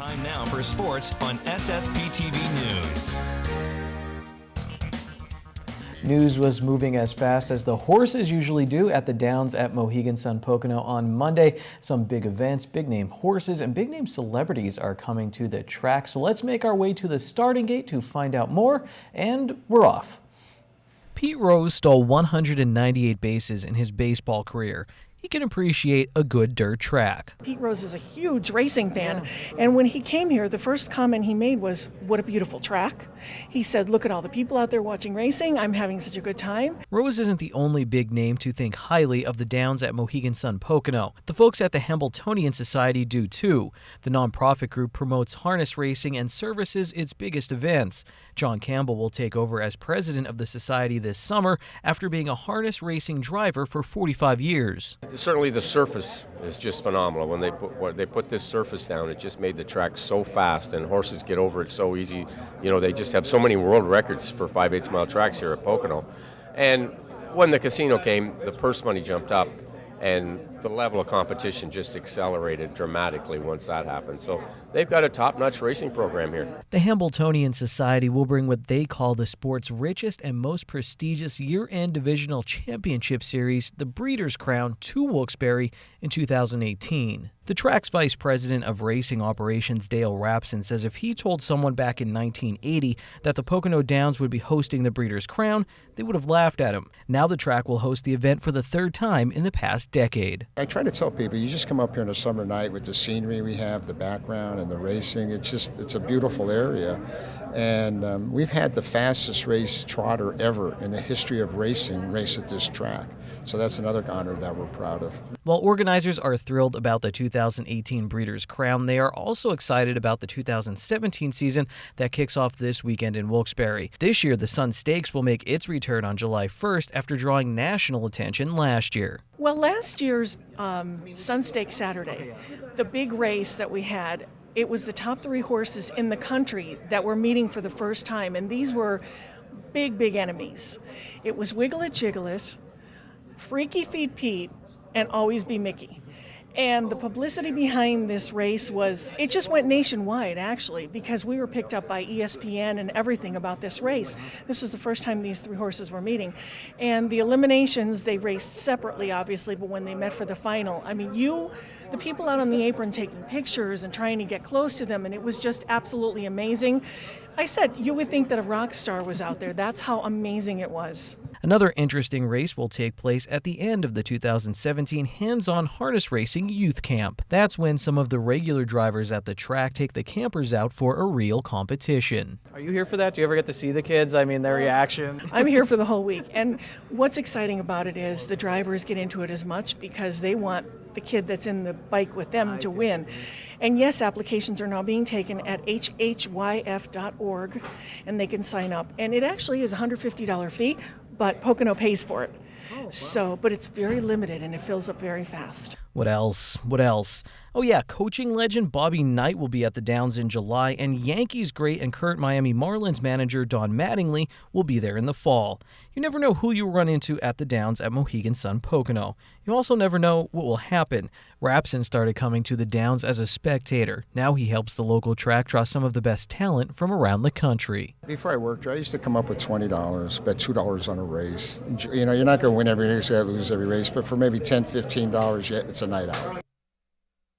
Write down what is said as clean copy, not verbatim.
Time now for sports on SSPTV News. News was moving as fast as the horses usually do at the Downs at Mohegan Pocono on Monday. Some big events, big-name horses, and big-name celebrities are coming to the track. So let's make our way to the starting gate to find out more, and we're off. Pete Rose stole 198 bases in his baseball career. He can appreciate a good dirt track. Pete Rose is a huge racing fan, and when he came here, the first comment he made was, "What a beautiful track." He said, "Look at all the people out there watching racing. I'm having such a good time." Rose isn't the only big name to think highly of the Downs at Mohegan Pocono. The folks at the Hambletonian Society do too. The nonprofit group promotes harness racing and services its biggest events. John Campbell will take over as president of the society this summer after being a harness racing driver for 45 years. Certainly the surface is just phenomenal. When they put this surface down, it just made the track so fast, and horses get over it so easy. You know, they just have so many world records for 5/8 mile tracks here at Pocono. And when the casino came, the purse money jumped up, and the level of competition just accelerated dramatically once that happened. So they've got a top-notch racing program here. The Hambletonian Society will bring what they call the sport's richest and most prestigious year-end divisional championship series, the Breeders' Crown, to Wilkes-Barre in 2018. The track's vice president of racing operations, Dale Rapson, says if he told someone back in 1980 that the Pocono Downs would be hosting the Breeders' Crown, they would have laughed at him. Now the track will host the event for the third time in the past decade. I try to tell people, you just come up here on a summer night with the scenery we have, the background and the racing. It's a beautiful area. And we've had the fastest race trotter ever in the history of racing race at this track. So that's another honor that we're proud of. While organizers are thrilled about the 2018 Breeders' Crown, they are also excited about the 2017 season that kicks off this weekend in Wilkes-Barre. This year, the Sun Stakes will make its return on July 1st after drawing national attention last year. Well, last year's Sun Stakes Saturday, the big race that we had, it was the top 3 horses in the country that were meeting for the first time, and these were big enemies. It was Wiggle It, Jiggle It, Freaky Feet Pete, and Always Be Mickey. And the publicity behind this race it just went nationwide, actually, because we were picked up by ESPN and everything about this race. This was the first time these 3 horses were meeting. And the eliminations, they raced separately, obviously, but when they met for the final, I mean, the people out on the apron taking pictures and trying to get close to them, and it was just absolutely amazing. I said, you would think that a rock star was out there. That's how amazing it was. Another interesting race will take place at the end of the 2017 Hands-On Harness Racing Youth Camp. That's when some of the regular drivers at the track take the campers out for a real competition. Are you here for that? Do you ever get to see the kids? I mean, their reaction? I'm here for the whole week. And what's exciting about it is the drivers get into it as much because they want the kid that's in the bike with them to win. And yes, applications are now being taken at hhyf.org, and they can sign up. And it actually is a $150 fee, but Pocono pays for it. But it's very limited, and it fills up very fast. What else? Oh yeah, coaching legend Bobby Knight will be at the Downs in July, and Yankees great and current Miami Marlins manager Don Mattingly will be there in the fall. You never know who you'll run into at the Downs at Mohegan Pocono. You also never know what will happen. Rapson started coming to the Downs as a spectator. Now he helps the local track draw some of the best talent from around the country. Before I worked here, I used to come up with $20, bet $2 on a race. You know, you're not going to win every race, you lose every race, but for maybe $10, $15, it's a night out.